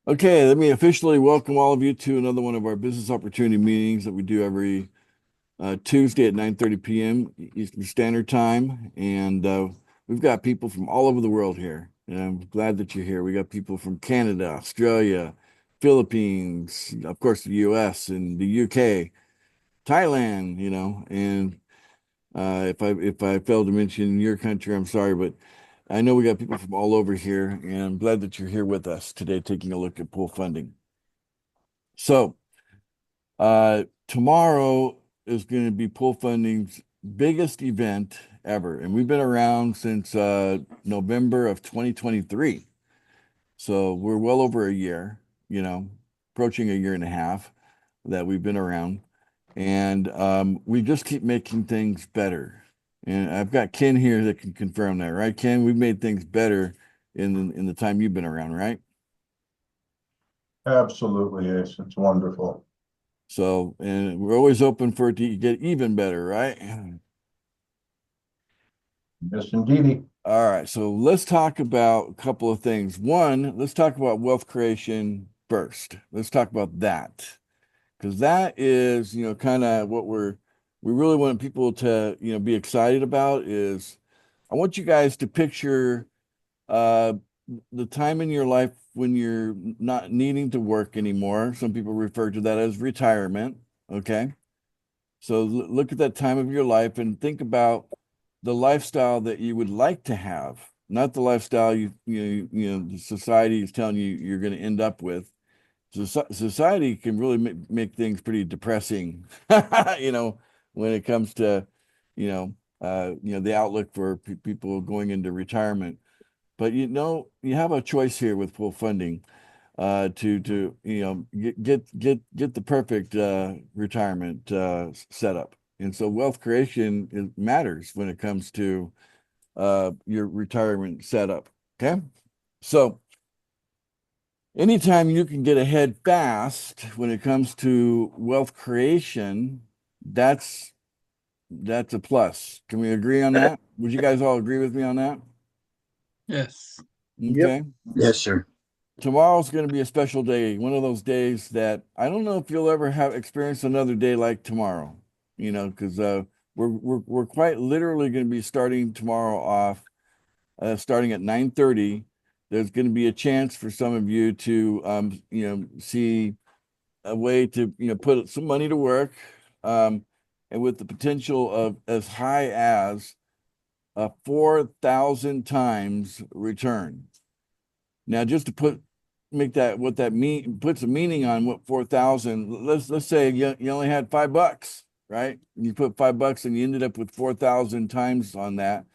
Okay, let me officially welcome all of you to another one of our business opportunity meetings that we do every Tuesday at 9:30 p.m. Eastern Standard Time. And we've got people from all over the world here. And I'm glad that you're here. We got people from Canada, Australia, Philippines, of course, the US and the UK, Thailand, and if I failed to mention your country, I'm sorry, but I know we got people from all over here, and I'm glad that you're here with us today taking a look at pool funding. So tomorrow is going to be Pool Funding's biggest event ever, and we've been around since November of 2023. So we're well over a year, approaching a year and a half that we've been around, and we just keep making things better. And I've got Ken here that can confirm that, right, Ken? We've made things better in the time you've been around, right? Absolutely, yes. It's wonderful. So, and we're always open for it to get even better, right? Yes, indeedy. All right, so let's talk about a couple of things. One, let's talk about wealth creation first. Let's talk about that because that is, kind of what we really want people to, be excited about is I want you guys to picture uh the time in your life when you're not needing to work anymore. Some people refer to that as retirement, okay? So look at that time of your life and think about the lifestyle that you would like to have, not the lifestyle the society is telling you you're going to end up with. Society can really make things pretty depressing, you know, when it comes to, the outlook for people going into retirement. But you have a choice here with full funding to get the perfect retirement setup. And so wealth creation matters when it comes to your retirement setup. Okay. So anytime you can get ahead fast when it comes to wealth creation, that's that's a plus. Can we agree on that? Would you guys all agree with me on that? Yes. Yep. Okay. Yes, sir. Tomorrow's going to be a special day, one of those days that I don't know if you'll ever have experienced another day like tomorrow, because we're quite literally going to be starting tomorrow off, starting at 9:30. There's going to be a chance for some of you to, see a way to, put some money to work, um, and with the potential of as high as a 4,000 times return. Now, just to make that what that mean puts a meaning on what 4,000. Let's say you only had $5, right? You put $5 and you ended up with 4,000 times on that.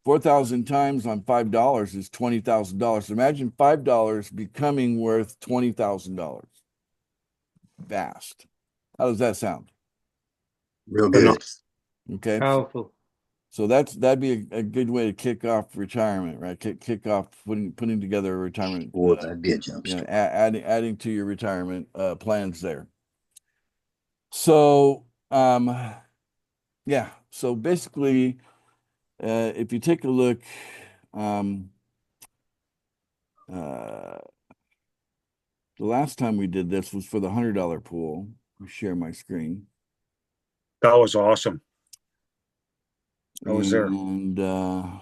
4,000 times on $5 is $20,000. Imagine $5 becoming worth $20,000. Fast. How does that sound? Real Phenomenal. good. Okay. Powerful. So that'd be a good way to kick off retirement, right? Kick off putting together a retirement, Boy, that'd be a jump start. adding to your retirement plans there. So yeah. So basically, if you take a look, um, uh, the last time we did this was for the $100 pool. I'll share my screen. That was awesome. I was there. And go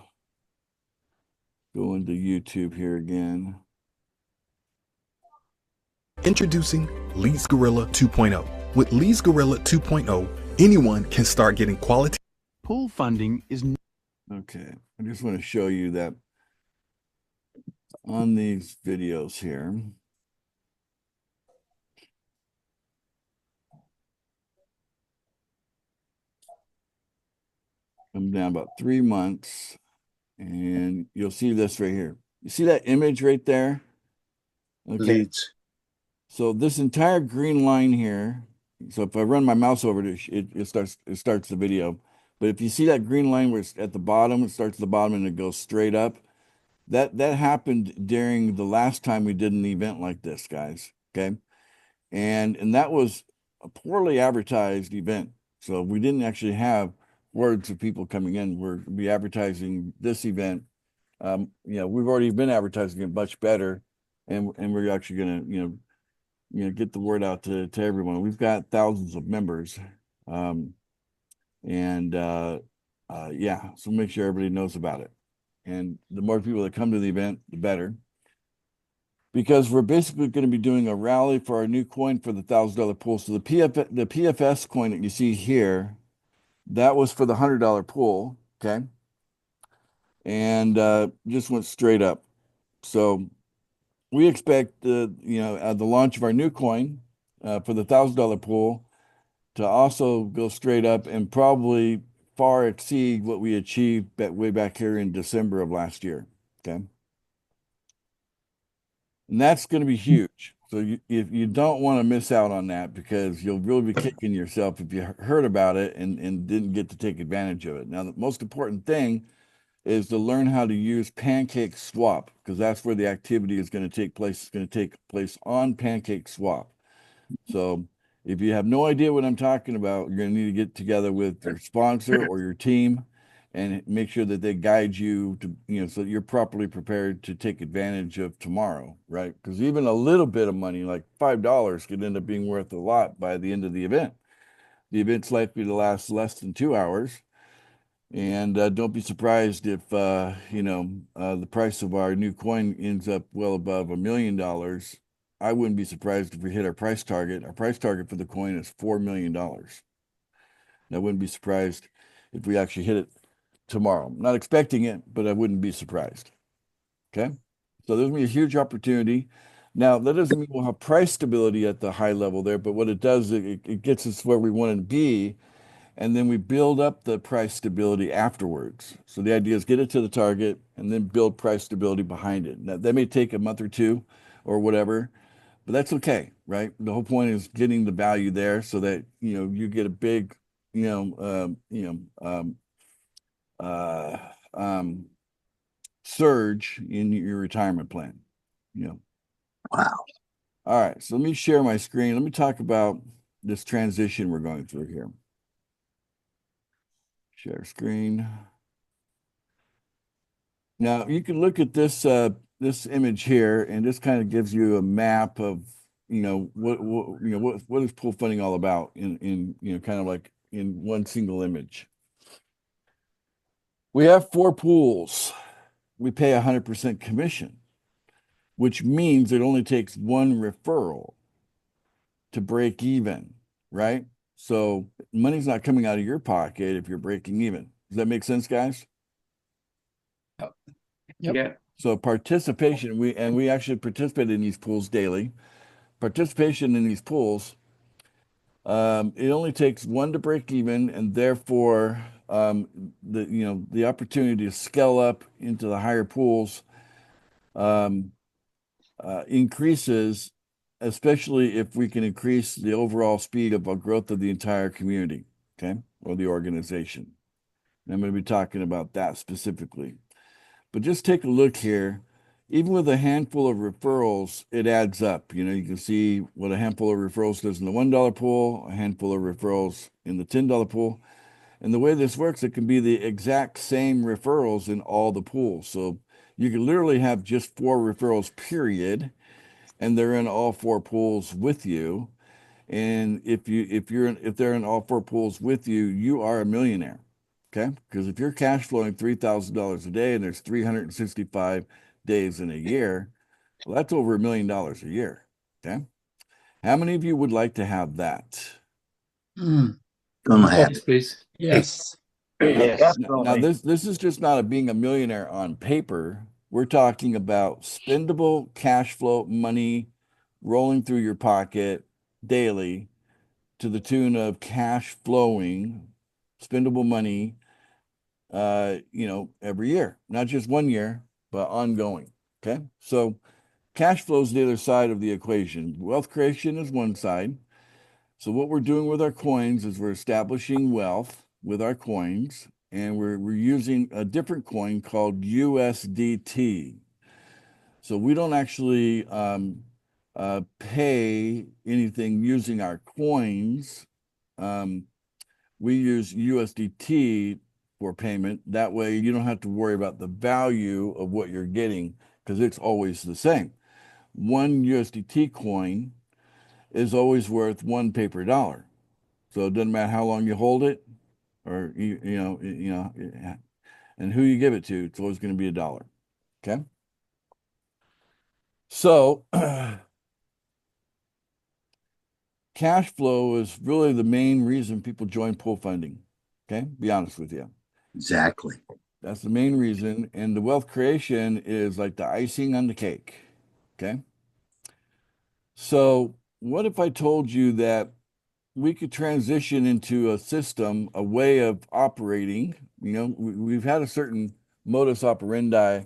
into YouTube here again. Introducing Leads Gorilla 2.0. With Leads Gorilla 2.0, anyone can start getting quality. Pool funding is Okay, I just want to show you that on these videos here. Come down about 3 months, and you'll see this right here. You see that image right there? Okay. Leads. So this entire green line here, so if I run my mouse over it, it starts the video. But if you see that green line where it's at the bottom, it starts at the bottom and it goes straight up. That happened during the last time we did an event like this, guys. Okay. And that was a poorly advertised event. So we didn't actually have words of people coming in. We're be advertising this event. We've already been advertising it much better. and we're actually gonna, get the word out to everyone. We've got thousands of members. And yeah, so make sure everybody knows about it. And the more people that come to the event, the better. Because we're basically going to be doing a rally for our new coin for the $1,000 pool. So the PFS coin that you see here, that was for the $100 pool, okay? And just went straight up. So we expect the launch of our new coin for the $1,000 pool to also go straight up and probably far exceed what we achieved way back here in December of last year. Okay. And that's going to be huge. So if you don't want to miss out on that, because you'll really be kicking yourself if you heard about it and didn't get to take advantage of it. Now, the most important thing is to learn how to use Pancake Swap, because that's where the activity is going to take place. It's going to take place on Pancake Swap. So if you have no idea what I'm talking about, you're going to need to get together with your sponsor or your team and make sure that they guide you to, so that you're properly prepared to take advantage of tomorrow, right? Because even a little bit of money, like $5, could end up being worth a lot by the end of the event. The event's likely to last less than 2 hours. And don't be surprised if, the price of our new coin ends up well above $1 million. I wouldn't be surprised if we hit our price target. Our price target for the coin is $4 million. I wouldn't be surprised if we actually hit it tomorrow. I'm not expecting it, but I wouldn't be surprised. Okay. So there's going to be a huge opportunity. Now, that doesn't mean we'll have price stability at the high level there, but what it does, it gets us where we want to be. And then we build up the price stability afterwards. So the idea is get it to the target and then build price stability behind it. Now, that may take a month or two or whatever, but that's okay, right? The whole point is getting the value there so that, you get a big, surge in your retirement plan, Wow. All right, so let me share my screen. Let me talk about this transition we're going through here. Share screen. Now you can look at this this image here, and this kind of gives you a map of what is pool funding all about in kind of like in one single image. We have 4 pools. We pay 100% commission, which means it only takes 1 referral to break even, right? So money's not coming out of your pocket if you're breaking even. Does that make sense, guys? Yep. Yeah. So participation, we actually participate in these pools daily. Participation in these pools, it only takes 1 to break even, and therefore the opportunity to scale up into the higher pools increases, especially if we can increase the overall speed of growth of the entire community, okay, or the organization. And I'm going to be talking about that specifically. But just take a look here. Even with a handful of referrals, it adds up. You can see what a handful of referrals does in the $1 pool, a handful of referrals in the $10 pool. And the way this works, it can be the exact same referrals in all the pools. So you can literally have just 4 referrals, period, and they're in all 4 pools with you. And if they're in all 4 pools with you, you are a millionaire. Okay, because if you're cash flowing $3,000 a day and there's 365 days in a year, well, that's over $1 million a year. Okay, how many of you would like to have that? Gonna have Yes, please. Yes. Now this is just not being a millionaire on paper. We're talking about spendable cash flow money rolling through your pocket daily to the tune of cash flowing spendable money every year, not just 1 year, but ongoing. Okay. So cash flow is the other side of the equation. Wealth creation is one side. So what we're doing with our coins is we're establishing wealth with our coins, and we're using a different coin called USDT. So we don't actually pay anything using our coins. We use USDT for payment. That way you don't have to worry about the value of what you're getting because it's always the same. one USDT coin is always worth one paper dollar. So it doesn't matter how long you hold it, or and who you give it to, it's always going to be $1. Okay. So cash flow is really the main reason people join pool funding. Okay, be honest with you. Exactly. That's the main reason. And the wealth creation is like the icing on the cake. Okay. So what if I told you that we could transition into a system, a way of operating? We've had a certain modus operandi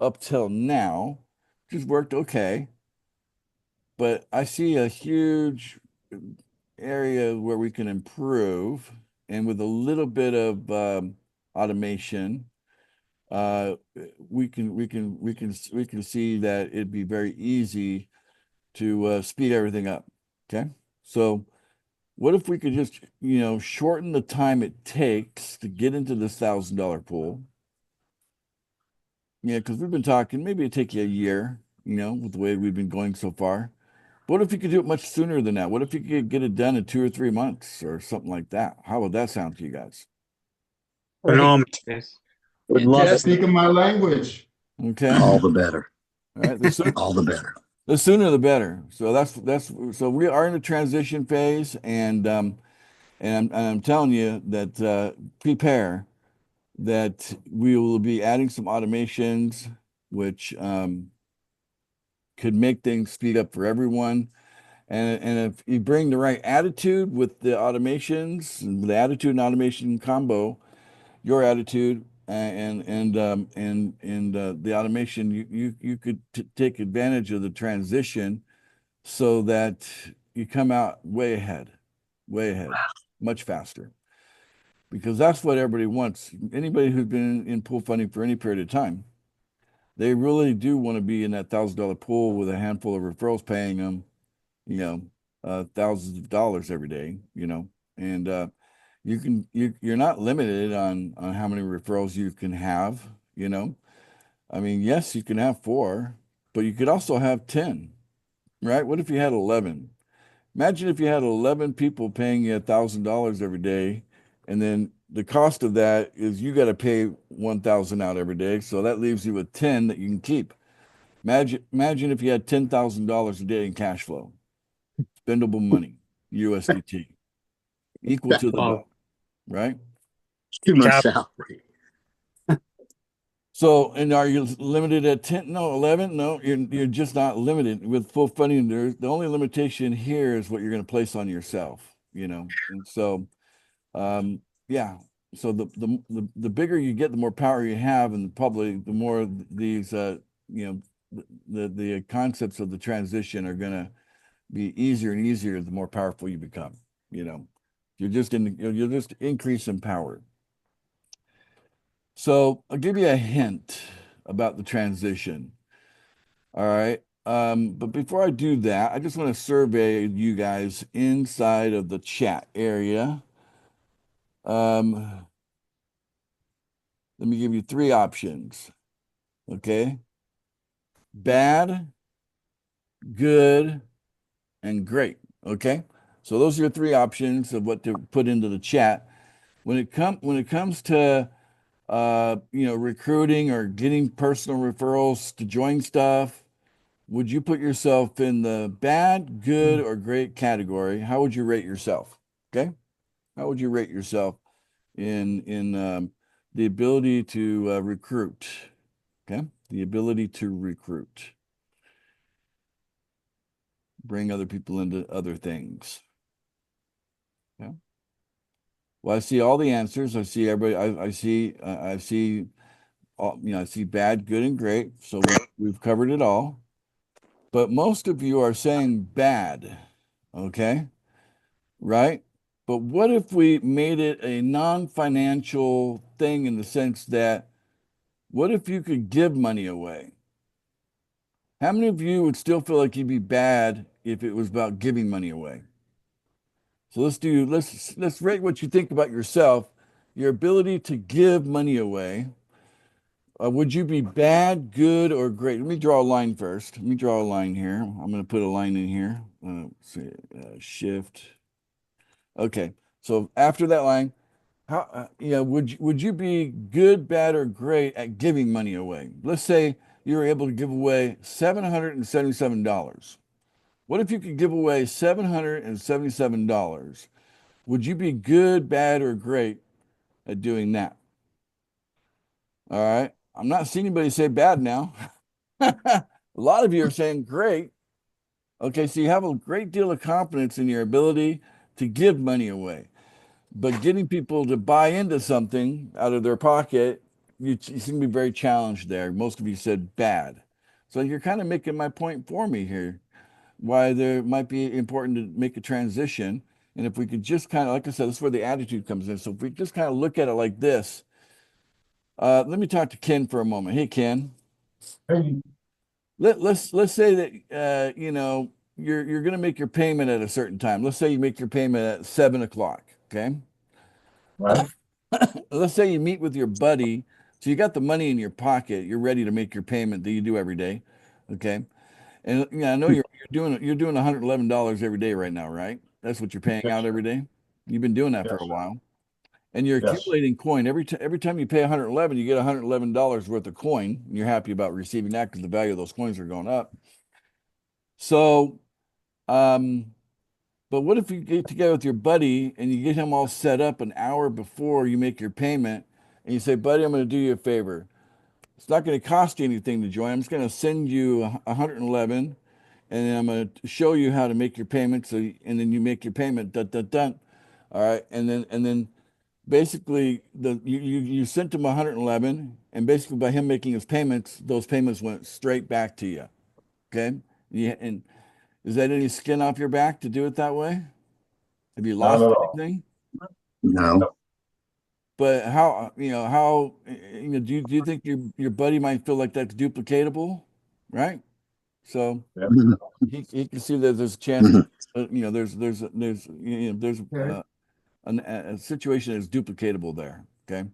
up till now, which has worked okay. But I see a huge area where we can improve, and with a little bit of automation, we can see that it'd be very easy to speed everything up. Okay, so what if we could just shorten the time it takes to get into this $1,000 pool? Yeah, because we've been talking, maybe it'd take you a year, with the way we've been going so far. What if you could do it much sooner than that? What if you could get it done in 2 or 3 months or something like that? How would that sound to you guys? Phenomenal. Yes. Would love Fantastic. speaking my language. Okay. All the better. All right. All the better. The sooner the better. So so we are in a transition phase, and I'm telling you that prepare that we will be adding some automations, which could make things speed up for everyone. And if you bring the right attitude with the automations, the attitude and automation combo, your attitude and the automation, you could take advantage of the transition so that you come out way ahead, much faster. Because that's what everybody wants. Anybody who's been in pool funding for any period of time, they really do want to be in that $1,000 pool with a handful of referrals paying them, thousands of dollars every day, and you're not limited on how many referrals you can have. I mean, yes, you can have 4, but you could also have 10, right? What if you had 11? Imagine if you had 11 people paying you $1,000 every day, and then the cost of that is you got to pay 1,000 out every day. So that leaves you with 10 that you can keep. Imagine if you had $10,000 a day in cash flow, spendable money, USDT, equal to the Wow. right? Too much Cap- salary. So, and are you limited at 10? No, 11? No, you're just not limited with full funding. The only limitation here is what you're going to place on yourself, And so, yeah. So the bigger you get, the more power you have in the public, the more these, the concepts of the transition are going to be easier and easier the more powerful you become. You're just increase in power. So I'll give you a hint about the transition. All right. But before I do that, I just want to survey you guys inside of the chat area. Let me give you 3 options. Okay. Bad, good, and great. Okay. So those are your 3 options of what to put into the chat. When it comes to recruiting or getting personal referrals to join stuff, would you put yourself in the bad, good, or great category? How would you rate yourself? Okay. How would you rate yourself in the ability to recruit? Okay. The ability to recruit. Bring other people into other things. Yeah. Well, I see all the answers. I see everybody. I see all, I see bad, good, and great. So we've covered it all. But most of you are saying bad. Okay. Right. But what if we made it a non-financial thing in the sense that what if you could give money away? How many of you would still feel like you'd be bad if it was about giving money away? So let's rate what you think about yourself, your ability to give money away. would you be bad, good, or great? Let me draw a line first. Let me draw a line here. I'm going to put a line in here. Let's see, shift. Okay. So after that line, how would you be good, bad, or great at giving money away? Let's say you were able to give away $777. What if you could give away $777? Would you be good, bad, or great at doing that? All right. I'm not seeing anybody say bad now. A lot of you are saying great. Okay, so you have a great deal of confidence in your ability to give money away. But getting people to buy into something out of their pocket, you seem to be very challenged there. Most of you said bad. So you're kind of making my point for me here, why there might be important to make a transition. And if we could just kind of, like I said, this is where the attitude comes in. So if we just kind of look at it like this, let me talk to Ken for a moment. Hey, Ken. Hey, Let's say that you're going to make your payment at a certain time. Let's say you make your payment at 7 o'clock. Okay. right, Let's say you meet with your buddy. So you got the money in your pocket. You're ready to make your payment that you do every day. Okay. And I know you're doing $111 every day right now, right? That's what you're paying Yes, out sir. every day. You've been doing that for Yes, a sir. while. And you're Yes. accumulating coin. Every time you pay 111, you get $111 worth of coin. And you're happy about receiving that because the value of those coins are going up. So, um, but what if you get together with your buddy and you get him all set up an hour before you make your payment and you say, buddy, I'm going to do you a favor. It's not going to cost you anything to join. I'm just going to send you 111 and then I'm going to show you how to make your payment. And then you make your payment, dun, dun, dun. All right. And then basically you sent him 111 and basically by him making his payments, those payments went straight back to you. Okay. Yeah. And is that any skin off your back to do it that way? Have you Not lost at all. anything? No. But how do you think your buddy might feel like that's duplicatable, right? So Yep. he can see that there's a chance that there's Okay. a situation that's duplicatable there. Okay.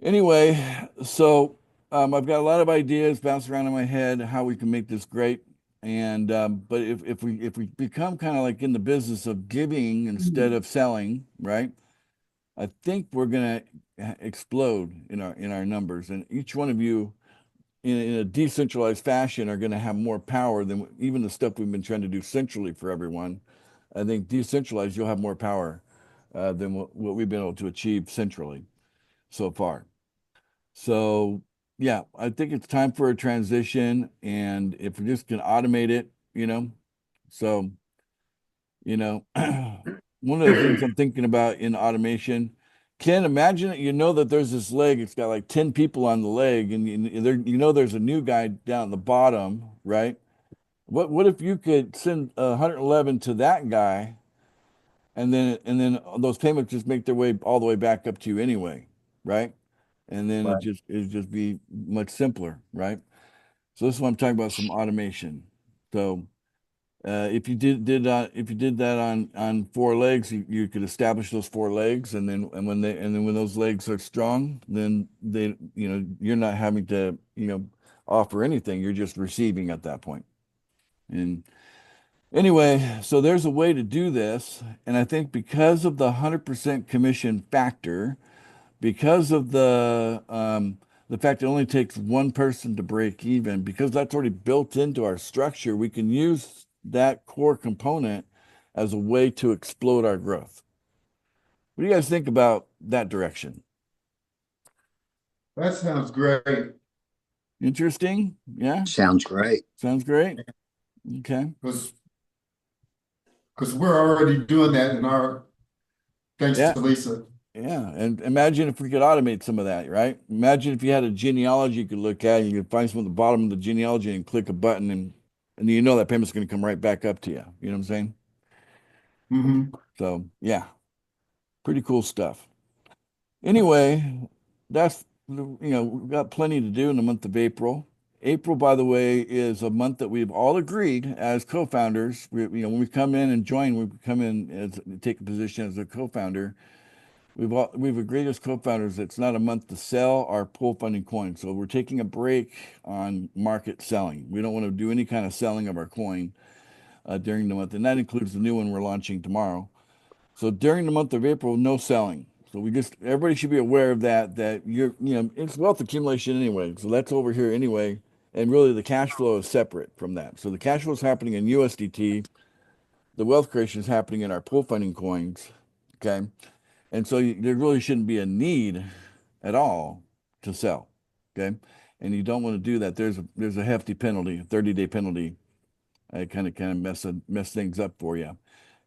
Anyway, so I've got a lot of ideas bouncing around in my head how we can make this great. And but if we become kind of like in the business of giving instead of selling, right? I think we're gonna explode in our numbers, and each one of you in a decentralized fashion are gonna have more power than even the stuff we've been trying to do centrally for everyone. I think decentralized, you'll have more power than what we've been able to achieve centrally so far. So yeah, I think it's time for a transition, and if we just can automate it, so one of the things I'm thinking about in automation, Ken, imagine that that there's this leg, it's got like 10 people on the leg, and there's a new guy down at the bottom, right? What if you could send 111 to that guy, and then those payments just make their way all the way back up to you anyway, right? And then Right. it'd just be much simpler, right? So this is what I'm talking about, some automation. So if you did that on four legs, you could establish those four legs, and when those legs are strong, then you're not having to offer anything. You're just receiving at that point. And anyway, so there's a way to do this, and I think because of the 100% commission factor, because of the fact it only takes one person to break even, because that's already built into our structure, we can use that core component as a way to explode our growth. What do you guys think about that direction? That sounds great, Interesting? Yeah, Sounds great. sounds great. Okay. because we're already doing that thanks Yeah. to Lisa. Yeah, and imagine if we could automate some of that, right? Imagine if you had a genealogy you could look at, you could find some at the bottom of the genealogy and click a button, and that payment's going to come right back up to you. You know what I'm saying? Hmm. So yeah, pretty cool stuff. Anyway, we've got plenty to do in the month of April. April, by the way, is a month that we've all agreed as co-founders. When we come in and join, we come in take a position as a co-founder. we've agreed as co-founders that it's not a month to sell our pool funding coin. So we're taking a break on market selling. We don't want to do any kind of selling of our coin during the month, and that includes the new one we're launching tomorrow. So during the month of April, no selling. So everybody should be aware of that, it's wealth accumulation anyway. So that's over here anyway. And really the cash flow is separate from that. So the cash flow is happening in USDT. The wealth creation is happening in our pool funding coins. Okay. And so there really shouldn't be a need at all to sell. Okay. And you don't want to do that. There's a hefty penalty, a 30-day penalty. It kind of mess things up for you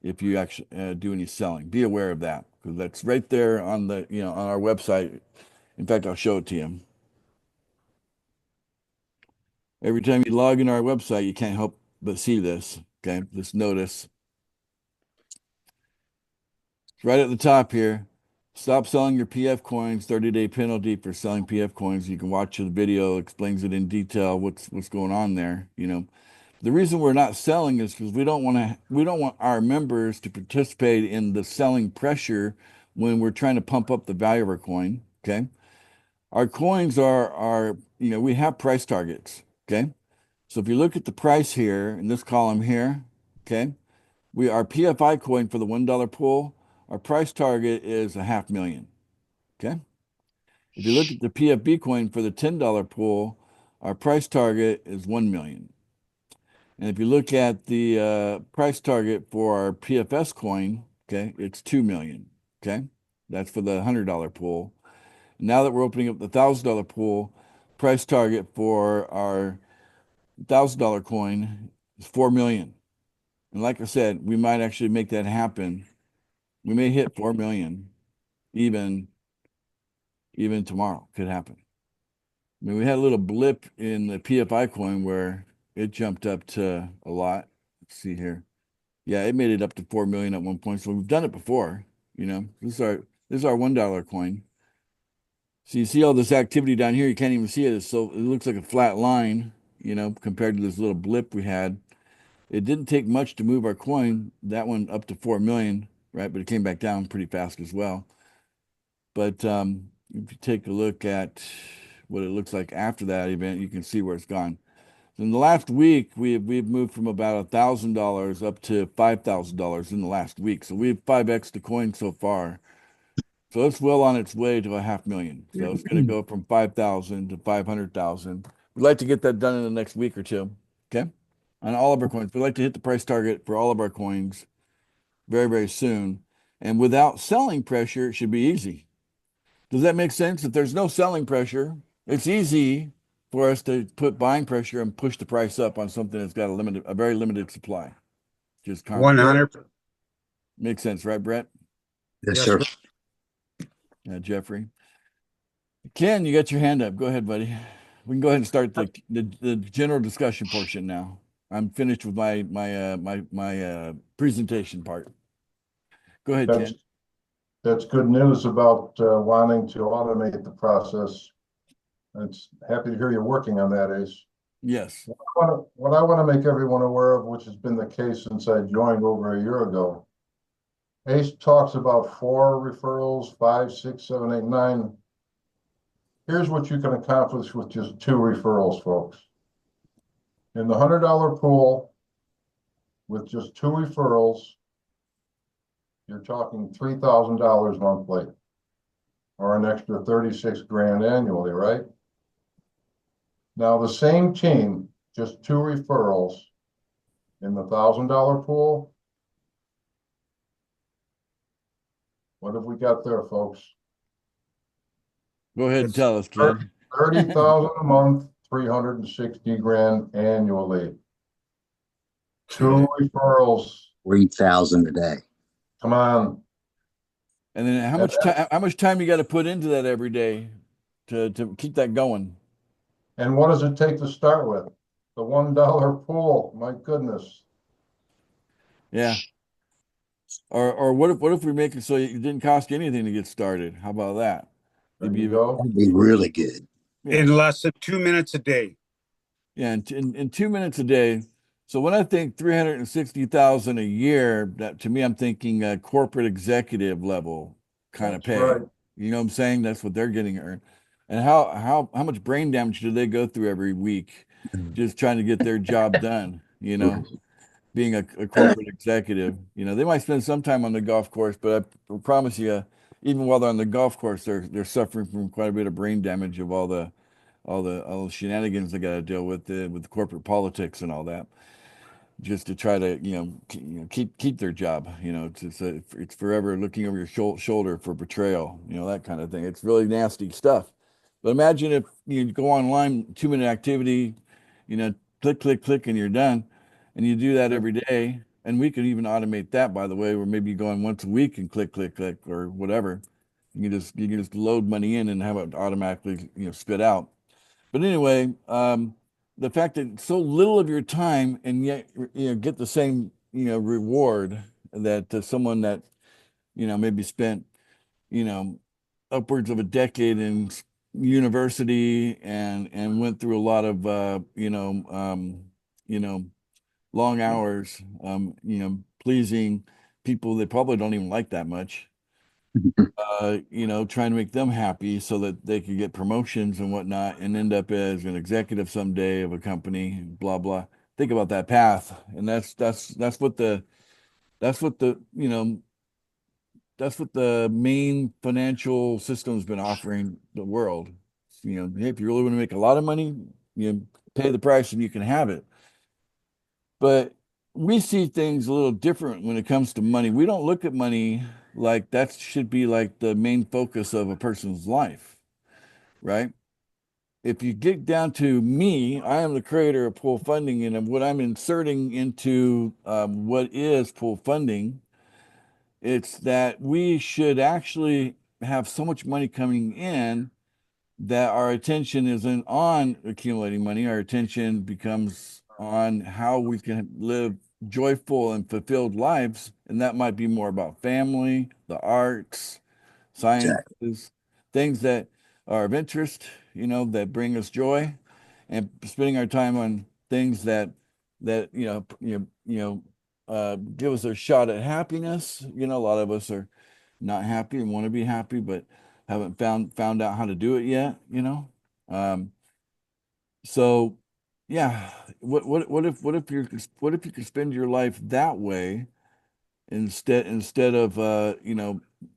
if you actually do any selling. Be aware of that, because that's right there on on our website. In fact, I'll show it to you. Every time you log in our website, you can't help but see this. Okay, this notice. It's right at the top here. Stop selling your PF coins. 30-day penalty for selling PF coins. You can watch the video. It explains it in detail what's going on there. The reason we're not selling is because we don't want our members to participate in the selling pressure when we're trying to pump up the value of our coin. Okay. Our coins are we have price targets. Okay. So if you look at the price here in this column here, okay, our PFI coin for the $1 pool, our price target is $500,000. Okay. If you look at the PFB coin for the $10 pool, our price target is $1 million. And if you look at the price target for our PFS coin, okay, it's $2 million. Okay, that's for the $100 pool. Now that we're opening up the $1,000 pool, price target for our $1,000 coin is $4 million. And like I said, we might actually make that happen. We may hit $4 million even tomorrow. Could happen. I mean, we had a little blip in the PFI coin where it jumped up to a lot. Let's see here. Yeah, it made it up to 4 million at one point. So we've done it before. This is our $1 coin. So you see all this activity down here. You can't even see it. So it looks like a flat line, compared to this little blip we had. It didn't take much to move our coin. That one up to 4 million, right? But it came back down pretty fast as well. But if you take a look at what it looks like after that event, you can see where it's gone. In the last week, we've moved from about $1,000 up to $5,000 in the last week. So we have 5x the coin so far. So it's well on its way to $500,000. So it's going to go from 5,000 to 500,000. We'd like to get that done in the next week or two. Okay, on all of our coins, we'd like to hit the price target for all of our coins very, very soon. And without selling pressure, it should be easy. Does that make sense? If there's no selling pressure, it's easy for us to put buying pressure and push the price up on something that's got a very limited supply. Just 100. Makes sense, right, Brett? Yes, Yes, sir. Yeah, Jeffrey. Ken, you got your hand up. Go ahead, buddy. We can go ahead and start the general discussion portion now. I'm finished with my presentation part. Go ahead, That's, Ken. that's good news about wanting to automate the process. It's happy to hear you're working on that, Ace. Yes. What I want to make everyone aware of, which has been the case since I joined over a year ago, Ace talks about 4 referrals, 5, 6, 7, 8, 9. Here's what you can accomplish with just 2 referrals, folks. In the $100 pool, with just 2 referrals, you're talking $3,000 monthly, or an extra 36 grand annually, right? Now the same team, just 2 referrals in the $1,000 pool. What have we got there, folks? Go ahead and tell us, Ken. 30,000 a month, 360 grand annually. 2 referrals. 3,000 a day. Come on. And then how much time you got to put into that every day to keep that going? And what does it take to start with? The $1 pool. My goodness. Yeah. Or what if we make it so it didn't cost you anything to get started? How about that? There you go. That'd be really good. Yeah. In less than 2 minutes a day. Yeah, in 2 minutes a day. So when I think 360,000 a year, that to me, I'm thinking corporate executive level kind of That's pay. right. You know what I'm saying? That's what they're getting earned. And how much brain damage do they go through every week just trying to get their job done, you know, being a corporate executive. You know, they might spend some time on the golf course, but I promise you, even while they're on the golf course, they're suffering from quite a bit of brain damage of all the shenanigans they got to deal with the corporate politics and all that, just to try to keep their job. You know, it's forever looking over your shoulder for betrayal. You know, that kind of thing. It's really nasty stuff. But imagine if you go online, 2 minute activity, you know, click click click, and you're done, and you do that every day. And we could even automate that, by the way, where maybe you go on once a week and click click click or whatever. You can just load money in and have it automatically spit out. But anyway, the fact that so little of your time and yet get the same reward that someone that maybe spent you know upwards of a decade in university and went through a lot of you know long hours pleasing people they probably don't even like that much, trying to make them happy so that they could get promotions and whatnot and end up as an executive someday of a company, blah blah. Think about that path, and that's what the main financial system's been offering the world. Hey, if you really want to make a lot of money, pay the price and you can have it. But we see things a little different when it comes to money. We don't look at money like that should be like the main focus of a person's life, right? If you get down to me, I am the creator of pool funding, and what I'm inserting into what is pool funding, it's that we should actually have so much money coming in that our attention isn't on accumulating money. Our attention becomes on how we can live joyful and fulfilled lives. And that might be more about family, the arts, Exactly. sciences, things that are of interest, that bring us joy, and spending our time on things that give us a shot at happiness. A lot of us are not happy and want to be happy, but haven't found out how to do it yet, Um, so yeah, what if you could spend your life that way instead of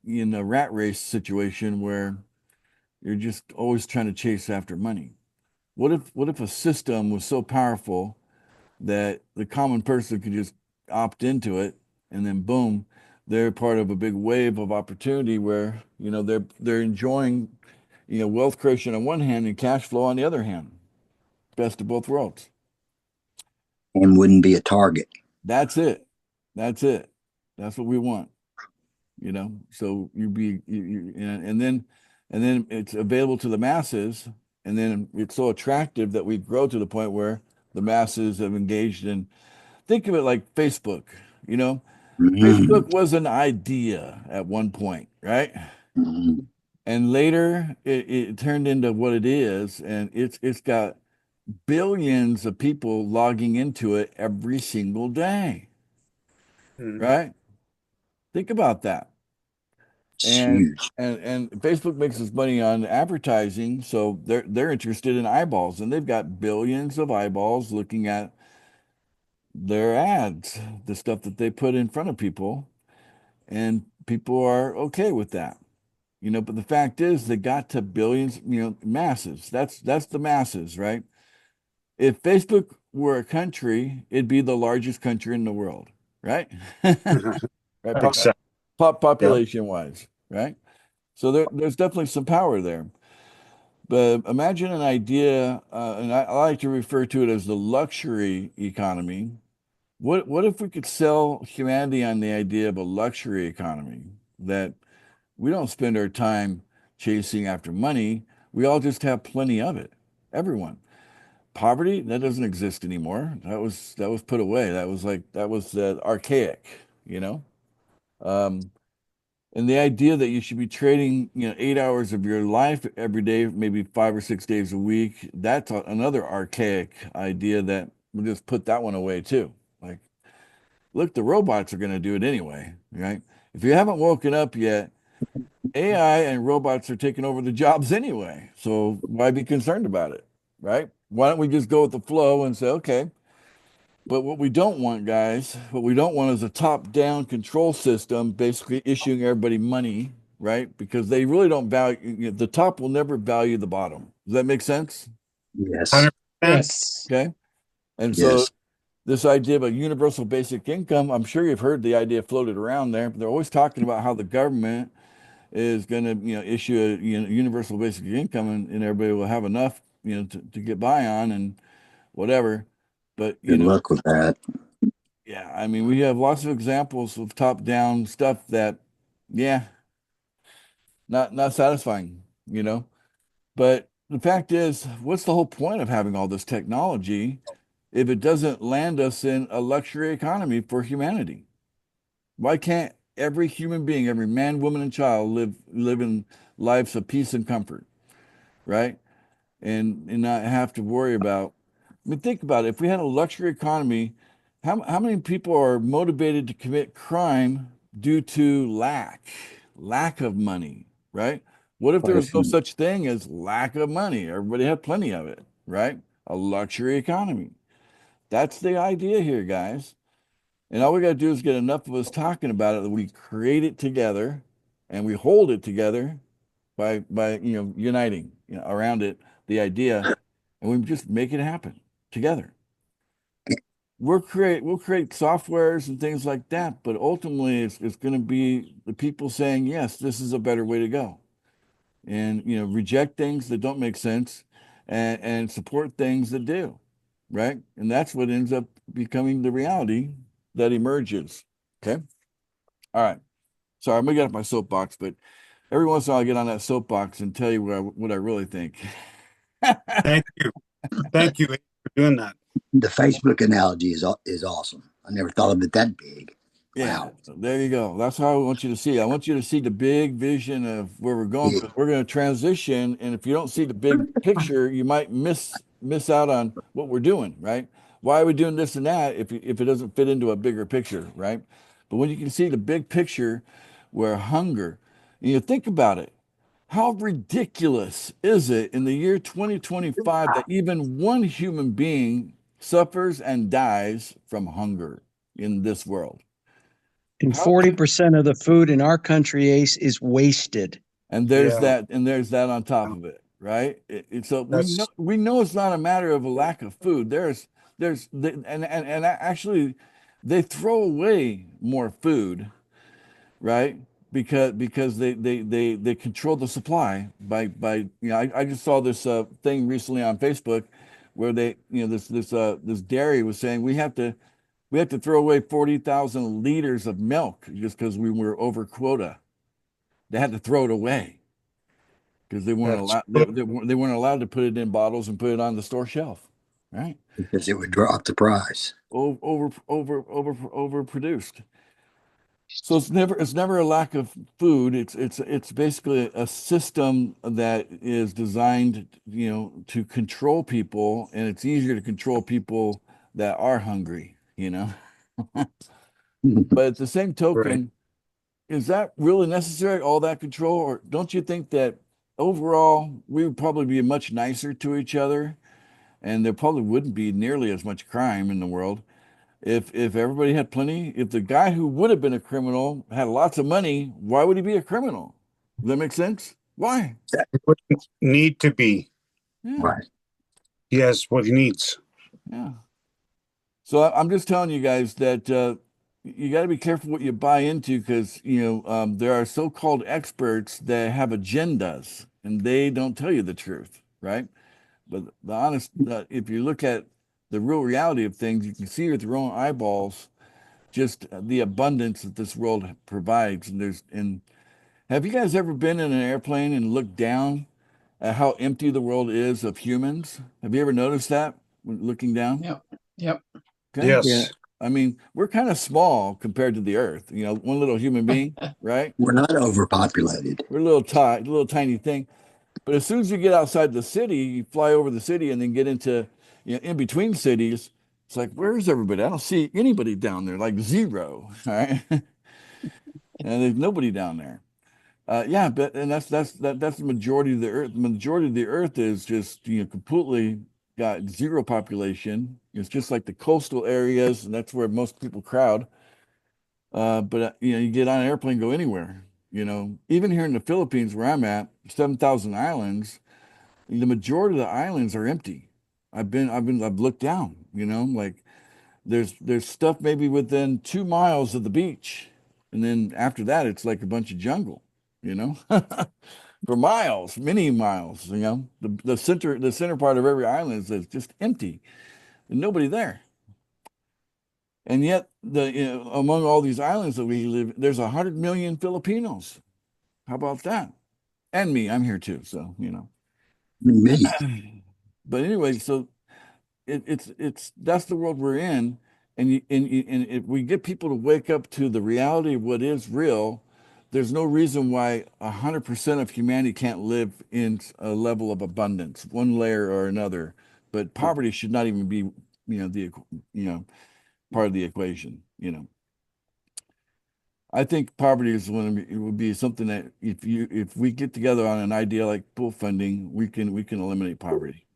in a rat race situation where you're just always trying to chase after money? What if a system was so powerful that the common person could just opt into it, and then boom, they're part of a big wave of opportunity where they're enjoying wealth creation on one hand and cash flow on the other hand. Best of both worlds. And wouldn't be a target. That's it. That's it. That's what we want. So and then it's available to the masses, and then it's so attractive that we grow to the point where the masses have engaged in. Think of it like Facebook. You know, Mhm. Facebook was an idea at one point, right? Mhm. And later it turned into what it is, and it's got billions of people logging into it every single day, Mhm. right? Think about that. It's And huge. and Facebook makes its money on advertising, so they're interested in eyeballs, and they've got billions of eyeballs looking at their ads, the stuff that they put in front of people, and people are okay with that. But the fact is they got to billions, masses. That's the masses, right? If Facebook were a country, it'd be the largest country in the world, right? Right, Makes sense. Yeah. population wise, right? So there's definitely some power there. But imagine an idea, and I like to refer to it as the luxury economy. What if we could sell humanity on the idea of a luxury economy, that we don't spend our time chasing after money. We all just have plenty of it. Everyone. Poverty, that doesn't exist anymore. That was put away. That was archaic, you know? Um, and the idea that you should be trading, 8 hours of your life every day, maybe 5 or 6 days a week, that's another archaic idea that we'll just put that one away too. Like, look, the robots are going to do it anyway, right? If you haven't woken up yet, AI and robots are taking over the jobs anyway. So why be concerned about it, right? Why don't we just go with the flow and say, okay, but what we don't want, guys, what we don't want is a top-down control system, basically issuing everybody money, right? Because they really don't value, the top will never value the bottom. Does that make sense? Yes. Yes. Okay. And so Yes. this idea of a universal basic income, I'm sure you've heard the idea floated around there, but they're always talking about how the government is going to, issue a universal basic income, and everybody will have enough, to get by on and whatever. But Good luck with that. yeah, I mean, we have lots of examples of top-down stuff that, yeah, not satisfying, But the fact is, what's the whole point of having all this technology if it doesn't land us in a luxury economy for humanity? Why can't every human being, every man, woman, and child live in lives of peace and comfort, right? And not have to worry about. I mean, think about it. If we had a luxury economy, how many people are motivated to commit crime due to lack of money, right? What if there Quite a was no few. such thing as lack of money? Everybody had plenty of it, right? A luxury economy. That's the idea here, guys. And all we got to do is get enough of us talking about it that we create it together and we hold it together by uniting around it, the idea, and we just make it happen together. We'll create softwares and things like that, but ultimately it's going to be the people saying, yes, this is a better way to go. And reject things that don't make sense and support things that do, right? And that's what ends up becoming the reality that emerges. Okay. All right. Sorry, I'm gonna get off my soapbox, but every once in a while I get on that soapbox and tell you what I really think. Thank you. Thank you for doing that. The Facebook analogy is awesome. I never thought of it that big. Yeah, Wow. so there you go. That's how I want you to see it. I want you to see the big vision of where we're going, Yeah. because we're going to transition. And if you don't see the big picture, you might miss out on what we're doing, right? Why are we doing this and that if it doesn't fit into a bigger picture, right? But when you can see the big picture where hunger, think about it. How ridiculous is it in the year 2025 that even one human being suffers and dies from hunger in this world? And How 40% of the food in our country, Ace, is wasted. And there's Yeah. that on top of it, right? So That's we know it's not a matter of a lack of food. And actually they throw away more food, right? Because they control the supply by I just saw this thing recently on Facebook where they this dairy was saying we have to throw away 40,000 liters of milk just because we were over quota. They had to throw it away because they weren't that's allowed they weren't allowed to put it in bottles and put it on the store shelf, right? Because it would drop the price. Overproduced. So it's never a lack of food. It's basically a system that is designed, to control people, and it's easier to control people that are hungry. But at the same right. token, is that really necessary, all that control? Or don't you think that overall we would probably be much nicer to each other, and there probably wouldn't be nearly as much crime in the world if everybody had plenty? If the guy who would have been a criminal had lots of money, why would he be a criminal? Does that make sense? Why? It wouldn't need to be. Yeah, Right. He has what he needs. yeah. So I'm just telling you guys that you got to be careful what you buy into, because there are so-called experts that have agendas and they don't tell you the truth, right? But if you look at the real reality of things, you can see with your own eyeballs just the abundance that this world provides. And have you guys ever been in an airplane and looked down at how empty the world is of humans? Have you ever noticed that when looking down? Yep. Yep. Okay. Yes. Yeah. I mean, we're kind of small compared to the earth, one little human being, right? We're not overpopulated. We're a little tiny thing. But as soon as you get outside the city, you fly over the city and then get into, in between cities, it's like, where's everybody? I don't see anybody down there, like zero. All right. And there's nobody down there. Yeah, but and that's the majority of the earth. The majority of the earth is just, completely got zero population. It's just like the coastal areas, and that's where most people crowd. But you get on an airplane, go anywhere. Even here in the Philippines where I'm at, 7,000 islands, the majority of the islands are empty. I've looked down, like there's stuff maybe within 2 miles of the beach. And then after that, it's like a bunch of jungle, you know, for miles, many miles, the center part of every island is just empty and nobody there. And yet among all these islands that we live, there's 100 million Filipinos. How about that? And me, I'm here too. So, Millions. but anyway, so it's that's the world we're in, and if we get people to wake up to the reality of what is real, there's no reason why 100% of humanity can't live in a level of abundance, one layer or another. But poverty should not even be, part of the equation. I think poverty is it would be something that if we get together on an idea like pool funding, we can eliminate poverty.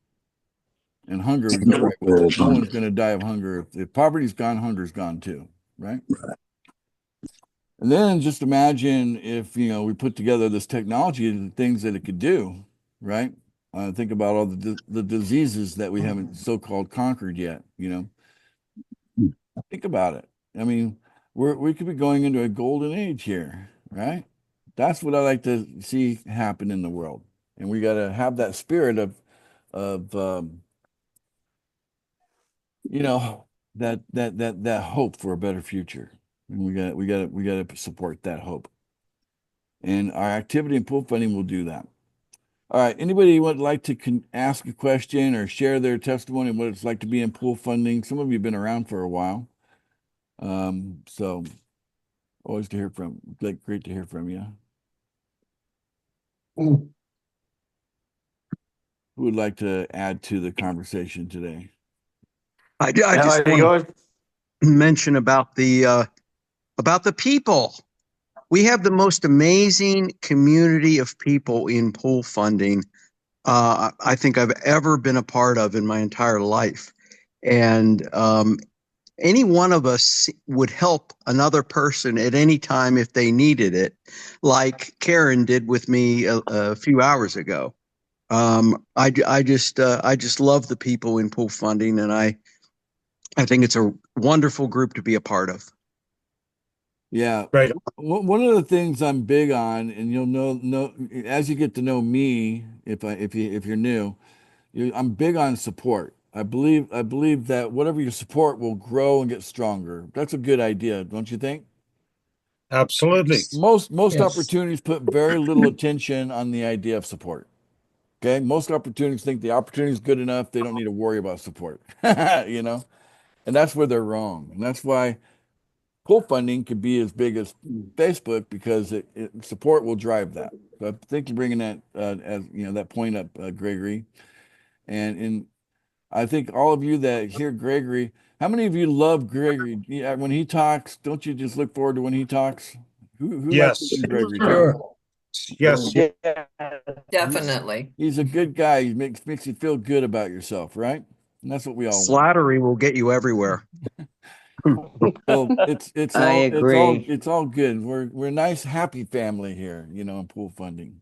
And hunger, we go right with it. No one's going to die of hunger. If poverty's gone, hunger's gone too, right? And then just imagine if, we put together this technology and the things that it could do, right? Think about all the diseases that we haven't so-called conquered yet, Think about it. I mean, we could be going into a golden age here, right? That's what I like to see happen in the world. And we got to have that spirit of that hope for a better future, and we got to support that hope, and our activity in pool funding will do that. All right, anybody would like to ask a question or share their testimony of what it's like to be in pool funding? Some of you have been around for a while, so always to hear from, great to hear from you. Mm. Who would like to add to the conversation today? I just want to mention about the people. We have the most amazing community of people in pool funding I think I've ever been a part of in my entire life. And any one of us would help another person at any time if they needed it, like Karen did with me a few hours ago. I just love the people in pool funding, and I think it's a wonderful group to be a part of. Yeah. Right. One of the things I'm big on, and you'll know as you get to know me, if you're new, I'm big on support. I believe that whatever you support will grow and get stronger. That's a good idea, don't you think? Absolutely. Most Yes. opportunities put very little attention on the idea of support. Okay, most opportunities think the opportunity is good enough, they don't need to worry about support. And that's where they're wrong. And that's why pool funding could be as big as Facebook, because support will drive that. So I think you're bringing that as that point up, Gregory, and I think all of you that hear Gregory, how many of you love Gregory? Yeah, when he talks, don't you just look forward to when he talks? Who likes Yes. listening to Gregory talk? Sure. Yes. Definitely. He's a good guy. He makes you feel good about yourself, right? And that's what we all want. Slattery will get you everywhere. So it's I all agree. it's all good. We're a nice, happy family here, in pool funding.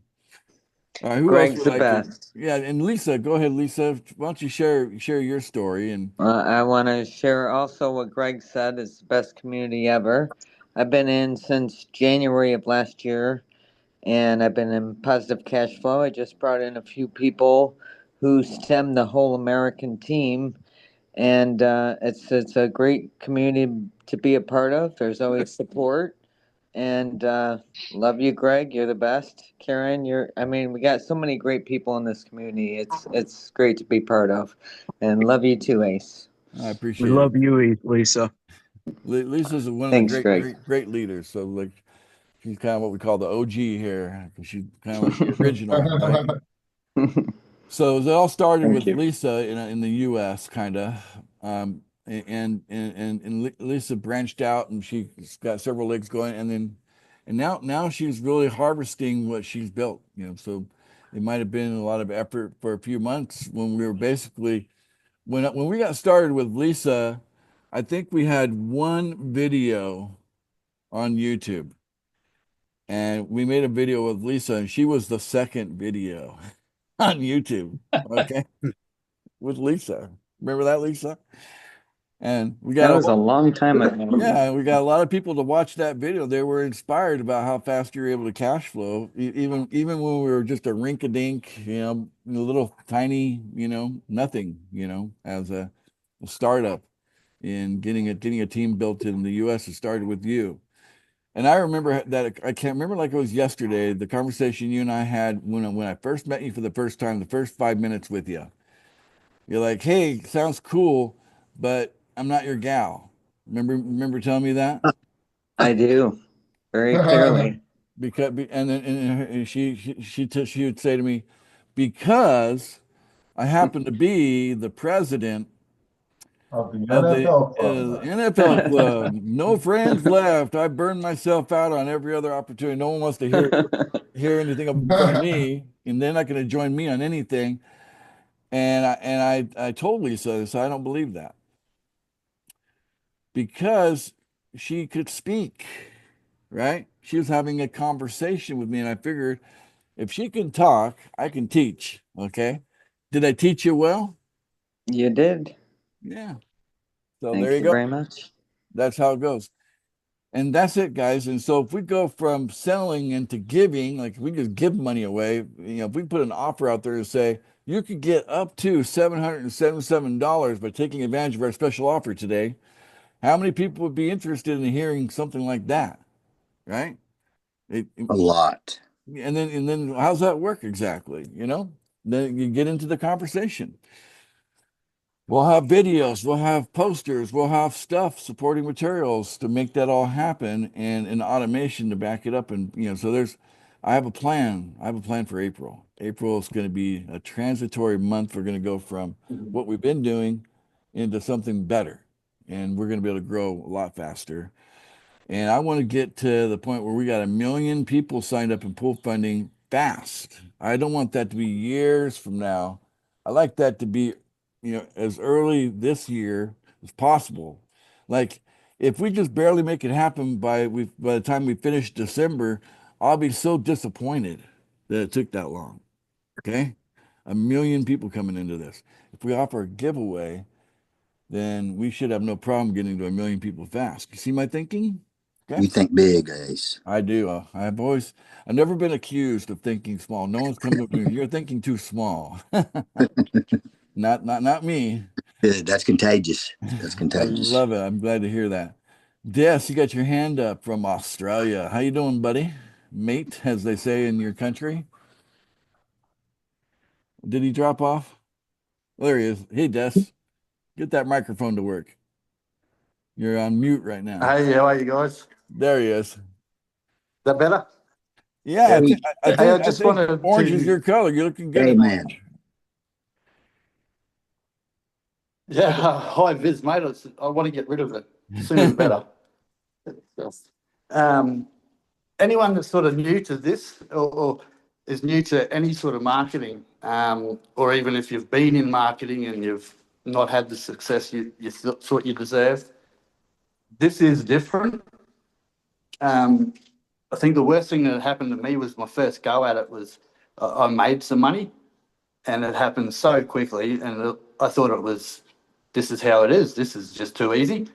All right, who Greg's else the would like to? best. Yeah, and Lisa, go ahead, Lisa. Why don't you share your story? And I want to share also what Greg said is the best community ever. I've been in since January of last year, and I've been in positive cash flow. I just brought in a few people who stem the whole American team, and it's a great community to be a part of. There's always support, and love you, Greg. You're the best. Karen, we got so many great people in this community. It's great to be part of, and love you too, Ace. I We appreciate love it. you, Lisa. Lisa's one of Thanks, the Greg. great leaders. So like, she's kind of what we call the OG here, 'cause she's kind of like the original, right? So it all started Thank with you. Lisa in the U.S. kind of, and Lisa branched out, and she's got several legs going, and And now she's really harvesting what she's built, you know. So it might have been a lot of effort for a few months when we were basically when we got started with Lisa, I think we had one video on YouTube. And we made a video with Lisa, and she was the second video on YouTube. Okay. With Lisa. Remember that, Lisa? And we got That was a long time ago. yeah, we got a lot of people to watch that video. They were inspired about how fast you were able to cash flow, even when we were just a rink-a-dink, you know, a little tiny, you know, nothing, you know, as a startup in getting a team built in the U.S. It started with you. And I remember that I can't remember like it was yesterday, the conversation you and I had when I first met you for the first time, the first 5 minutes with you. You're like, "Hey, sounds cool, but I'm not your gal." Remember telling me that? I do, very clearly. Because and then and she would say to me, "Because I happen to be the president Of the of the NFL club. NFL club. No friends left. I burned myself out on every other opportunity. No one wants to hear anything from me, and they're not going to join me on anything." And I told Lisa this. I don't believe that because she could speak, right? She was having a conversation with me, and I figured if she can talk, I can teach. Okay, did I teach you well? You did. Yeah. So Thank there you you go. very much. That's how it goes. And that's it, guys. And so if we go from selling into giving, like we just give money away, you know, if we put an offer out there to say you could get up to $777 by taking advantage of our special offer today, how many people would be interested in hearing something like that? Right? A lot. And then how's that work exactly? You know, then you get into the conversation. We'll have videos, we'll have posters, we'll have stuff, supporting materials to make that all happen and an automation to back it up. And, you know, so I have a plan. I have a plan for April. April is going to be a transitory month. We're going to go from what we've been doing into something better. And we're going to be able to grow a lot faster. And I want to get to the point where we got 1 million people signed up in pool funding fast. I don't want that to be years from now. I like that to be, you know, as early this year as possible. Like if we just barely make it happen by the time we finish December, I'll be so disappointed that it took that long. Okay? 1 million people coming into this. If we offer a giveaway, then we should have no problem getting to 1 million people fast. You see my thinking? Okay. You think big, Ace. I do. I've never been accused of thinking small. No one's come to me. You're thinking too small. Not me. That's contagious. That's I contagious. love it. I'm glad to hear that. Des, you got your hand up from Australia. How you doing, buddy? Mate, as they say in your country. Did he drop off? There he is. Hey, Des, get that microphone to work. You're on mute right now. Hey, how are you guys? There he is. Is that better? Yeah, I just think wanted orange to- is your color. You're looking good. Hey, in man. orange. Yeah, hi Viz, mate. I want to get rid of it. Sooner the better. Anyone that's sort of new to this or is new to any sort of marketing, or even if you've been in marketing and you've not had the success you thought you deserved, this is different. I think the worst thing that happened to me was my first go at it was I made some money and it happened so quickly and I thought this is how it is. This is just too easy.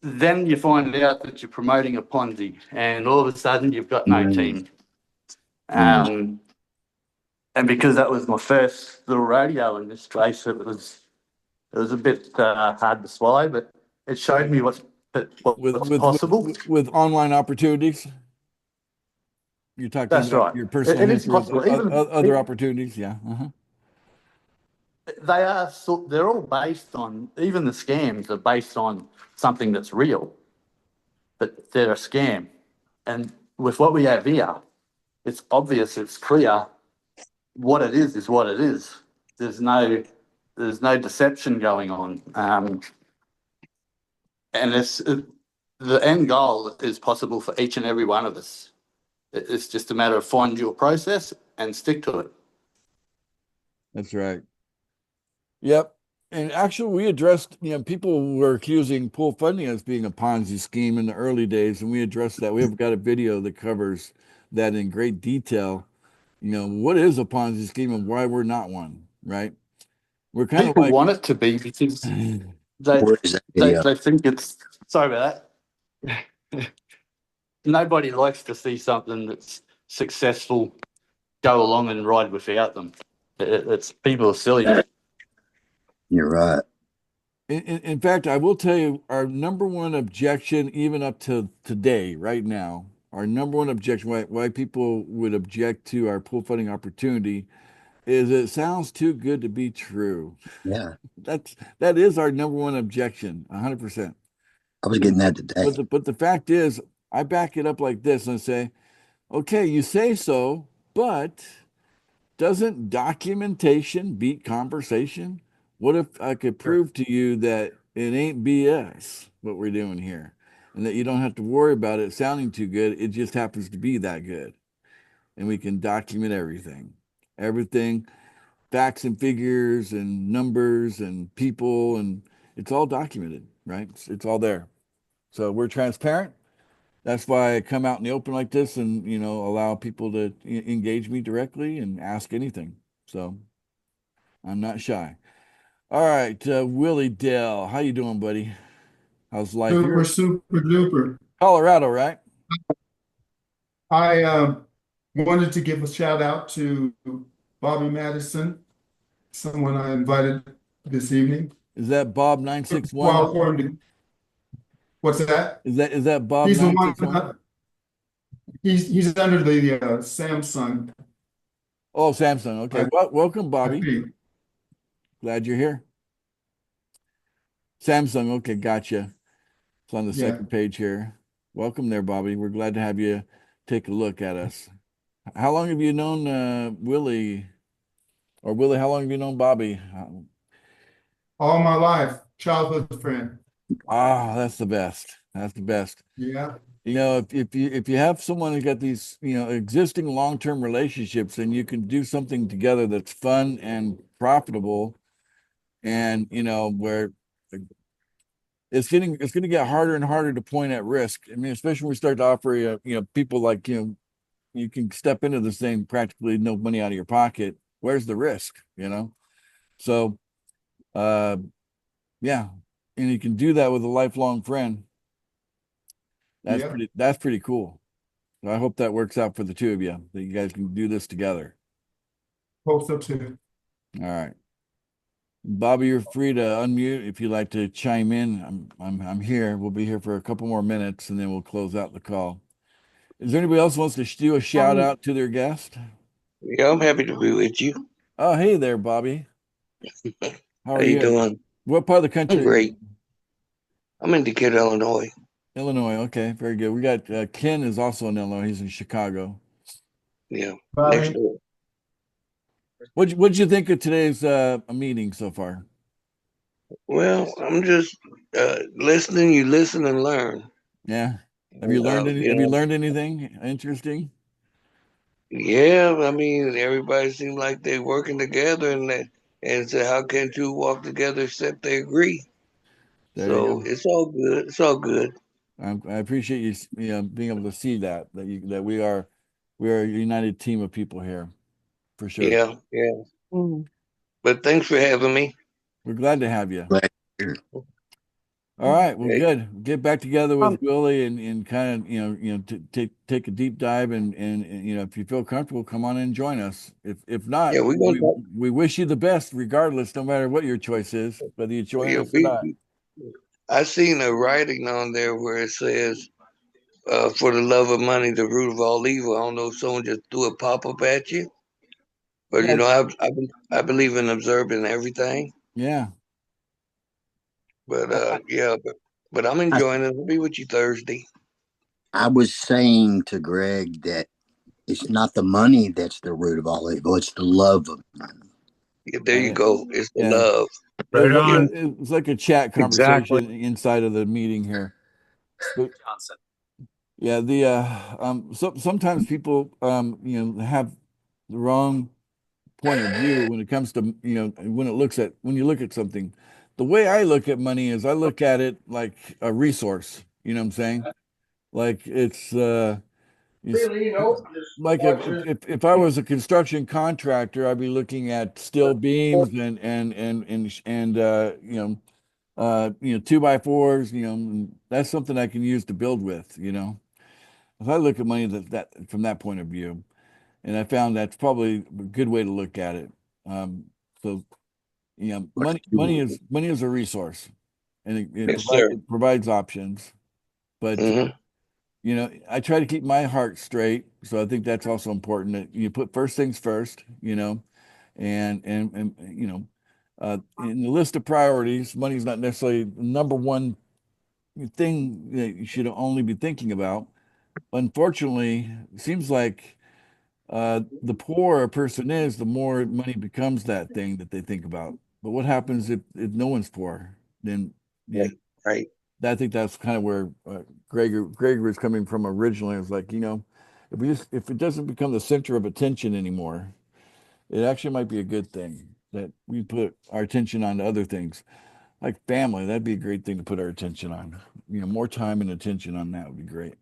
Then you find out that you're promoting a Ponzi and all of a sudden you've got no team. And because that was my first little rodeo in this space, it was a bit hard to swallow, but it showed me what's possible. With online opportunities. You're talking That's about right. your personal It is history, possible. other opportunities. Yeah. Uh-huh. They're all based on, even the scams are based on something that's real, but they're a scam. And with what we have here, it's obvious, it's clear. What it is what it is. There's no deception going on. And the end goal is possible for each and every one of us. It's just a matter of find your process and stick to it. That's right. Yep. And actually, we addressed, people were accusing pool funding as being a Ponzi scheme in the early days, and we addressed that. We have got a video that covers that in great detail. What is a Ponzi scheme and why we're not one, right? We're kind People of like want it to be because they think it's, sorry about that. Nobody likes to see something that's successful go along and ride without them. It's people are silly. You're right. In fact, I will tell you our number one objection, even up to today, right now, our number one objection why people would object to our pool funding opportunity is it sounds too good to be true. Yeah. That is our number one objection, 100%. I was getting that today. But the fact is, I back it up like this and say, okay, you say so, but doesn't documentation beat conversation? What if I could prove to you that it ain't BS what we're doing here, and that you don't have to worry about it sounding too good? It just happens to be that good, and we can document everything, facts and figures and numbers and people, and it's all documented, right? It's all there. So we're transparent. That's why I come out in the open like this and, allow people to engage me directly and ask anything. So I'm not shy. All right, Willie Dell, how you doing, buddy? How's life? Super, super duper. Colorado, right? I wanted to give a shout out to Bobby Madison, someone I invited this evening. Is that Bob 961? What's that? Is that Bob? He's the one. He's under the Samsung. Oh, Samsung. Okay. Welcome, Bobby. Glad you're here. Samsung. Okay, gotcha. It's on the second page here. Welcome there, Bobby. We're glad to have you take a look at us. How long have you known Willie? Or Willie, how long have you known Bobby? All my life, childhood friend. Ah, that's the best. That's the best. Yeah. If you have someone who got these, existing long-term relationships, and you can do something together that's fun and profitable, and where it's going to get harder and harder to point at risk. I mean, especially when we start to offer, people like, you can step into this thing practically no money out of your pocket. Where's the risk? So, yeah. And you can do that with a lifelong friend. That's pretty cool. So I hope that works out for the two of you, that you guys can do this together. Hope so too. All right. Bobby, you're free to unmute if you'd like to chime in. I'm here. We'll be here for a couple more minutes and then we'll close out the call. Is there anybody else who wants to do a shout out to their guest? Yeah, I'm happy to be with you. Oh, hey there, Bobby. How are you doing? What part of the country? I'm great. I'm in Decatur, Illinois. Illinois. Okay, very good. We got Ken is also in Illinois. He's in Chicago. Yeah. Next door. What'd you think of today's meeting so far? Well, I'm just listening. You listen and learn. Yeah. Have you learned any, have you learned anything interesting? Yeah, I mean, everybody seems like they're working together, and so how can two walk together except they agree? So it's all good. It's all good. I appreciate you, being able to see that we are a united team of people here, for sure. Yeah, yeah. But thanks for having me. We're glad to have you. All right, well, good. Get back together with Willie and kind of take a deep dive and if you feel comfortable, come on and join us. If not, we wish you the best, regardless, no matter what your choice is, whether you join us or not. I seen a writing on there where it says, "For the love of money, the root of all evil." I don't know if someone just threw a pop up at you, but I believe in observing everything. Yeah. But but I'm enjoying it. I'll be with you Thursday. I was saying to Greg that it's not the money that's the root of all evil; it's the love of money. Yeah, there you go. It's the love. Right on. It's like a chat conversation inside of the meeting here. But Johnson. yeah, sometimes people have the wrong point of view when it comes to when you look at something. The way I look at money is I look at it like a resource. You know what I'm saying? Like it's Really, just like watch it. if I was a construction contractor, I'd be looking at steel beams and 2x4s. And that's something I can use to build with. If I look at money that from that point of view, and I found that's probably a good way to look at it. Um, so money is a resource, and Yes, sir. it provides options. But Mhm. I try to keep my heart straight, so I think that's also important. That you put first things first. And in the list of priorities, money is not necessarily the number one thing that you should only be thinking about. Unfortunately, it seems like the poorer a person is, the more money becomes that thing that they think about. But what happens if no one's poor? Then, yeah, Right. I think that's kind of where Gregor was coming from originally. It was like, if it doesn't become the center of attention anymore, it actually might be a good thing that we put our attention on to other things like family. That'd be a great thing to put our attention on. More time and attention on that would be great.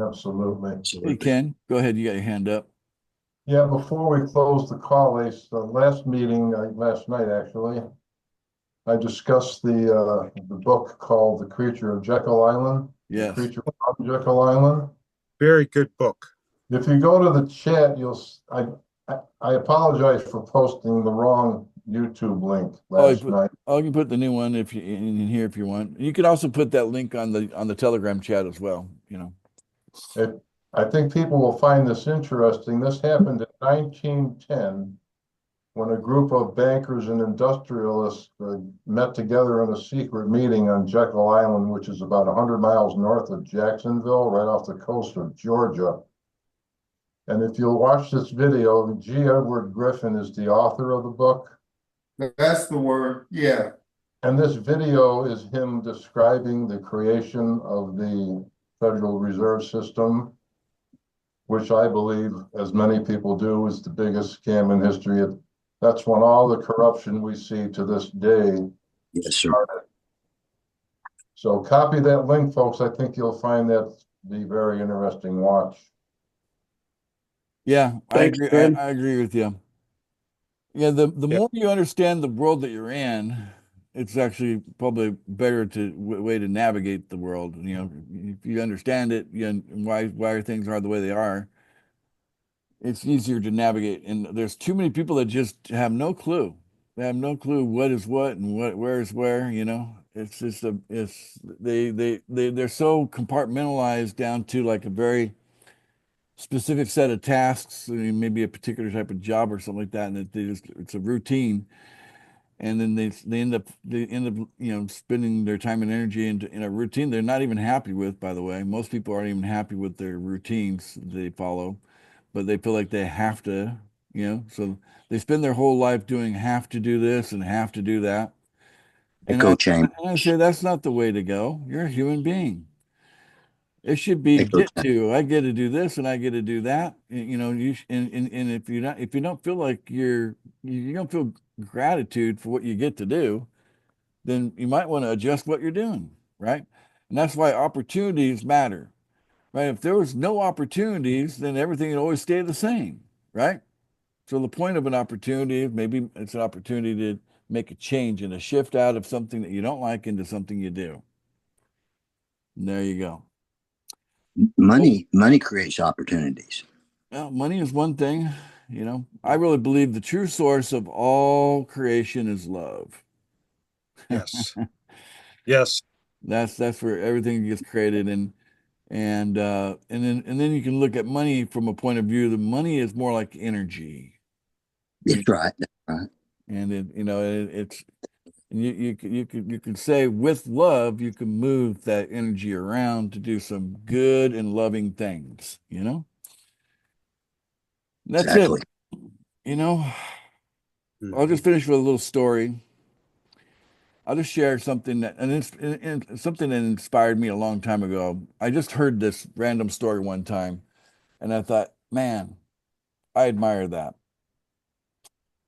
Absolutely. Hey, Ken, go ahead. You got your hand up. Yeah, before we close the call, Ace, the last meeting, last night actually, I discussed the book called The Creature of Jekyll Island. Yes. The Creature from Jekyll Island. Very good book. If you go to the chat, I apologize for posting the wrong YouTube link last night. Oh, you can put the new one in here if you want. You can also put that link on the Telegram chat as well. I think people will find this interesting. This happened in 1910 when a group of bankers and industrialists met together in a secret meeting on Jekyll Island, which is about 100 miles north of Jacksonville, right off the coast of Georgia. And if you'll watch this video, G. Edward Griffin is the author of the book. That's the word, yeah. And this video is him describing the creation of the Federal Reserve System, which I believe, as many people do, is the biggest scam in history. That's when all the corruption we see to this day started. So copy that link, folks. I think you'll find that to be very interesting watch. Yeah, Thanks, I Ben. agree with you. Yeah, the more you understand the world that you're in, it's actually probably better way to navigate the world. If you understand it, why things are the way they are, it's easier to navigate. And there's too many people that just have no clue. They have no clue what is what and where is where. It's just they're so compartmentalized down to like a very specific set of tasks, maybe a particular type of job or something like that, and it's a routine. And then they end up spending their time and energy in a routine they're not even happy with. By the way, most people aren't even happy with their routines they follow, but they feel like they have to, so they spend their whole life doing have to do this and have to do that. And I say that's not the way to go. You're a human being. It should be I get to do this and I get to do that. And if you don't feel like you don't feel gratitude for what you get to do, then you might want to adjust what you're doing, right? And that's why opportunities matter, right? If there was no opportunities, then everything would always stay the same, right? So the point of an opportunity, maybe it's an opportunity to make a change and a shift out of something that you don't like into something you do. And there you go. Money creates opportunities. Well, money is one thing, I really believe the true source of all creation is love. Yes. Yes. That's where everything gets created, and then you can look at money from a point of view. The money is more like energy. That's right. That's right. And it's you could say with love you can move that energy around to do some good and loving things. That's exactly. it. I'll just finish with a little story. I'll just share something that, and something that inspired me a long time ago. I just heard this random story one time, and I thought, man, I admire that.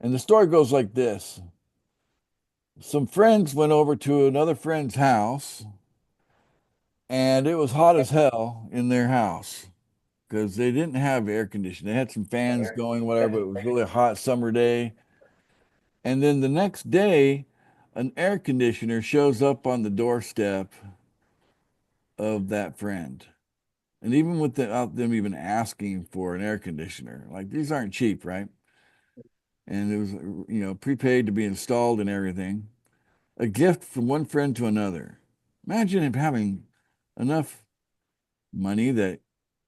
And the story goes like this. Some friends went over to another friend's house, and it was hot as hell in their house because they didn't have air conditioning. They had some fans going, whatever, but it was really a hot summer day. And then the next day, an air conditioner shows up on the doorstep of that friend. And even without them even asking for an air conditioner, like these aren't cheap, right? And it was, prepaid to be installed and everything. A gift from one friend to another. Imagine him having enough money that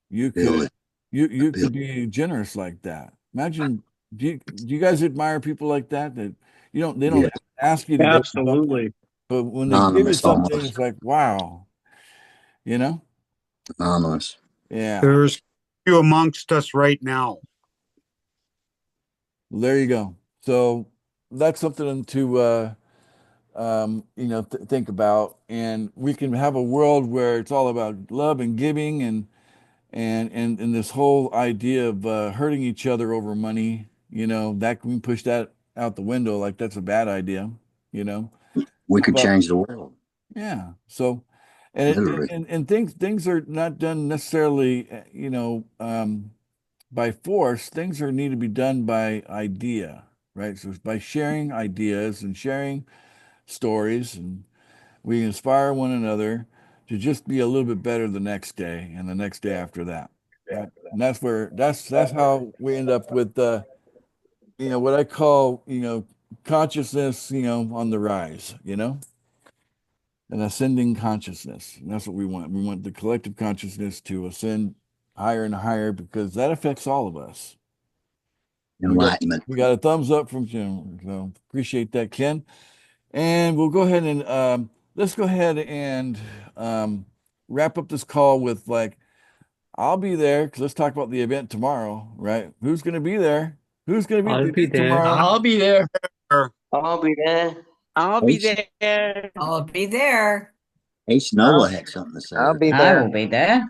you could you could be generous like that. Imagine, do you guys admire people like that they don't ask you to go do something, Absolutely. but when they give you Anonymous something, almost. it's like, wow, Anonymous. yeah. There's a few amongst us right now. There you go. So that's something to think about, and we can have a world where it's all about love and giving, and this whole idea of hurting each other over money, that can push that out the window, like that's a bad idea, We could But change the world. yeah, so Literally. and things are not done necessarily, by force. Things are need to be done by idea, right? So it's by sharing ideas and sharing stories, and we inspire one another to just be a little bit better the next day and the next day after that. Right? And that's how we end up with what I call, consciousness, on the rise, an ascending consciousness. And that's what we want. We want the collective consciousness to ascend higher and higher because that affects all of us. Enlightenment. We got a thumbs up from Jim. So appreciate that, Ken. And we'll go ahead and let's go ahead and wrap up this call with I'll be there because let's talk about the event tomorrow, right? Who's going to be there? Who's going to be at the I'll be event there. tomorrow? I'll be there. I'll be there. I'll be there. I'll be there. Ace Noah had something to say. I'll be I there. will be there.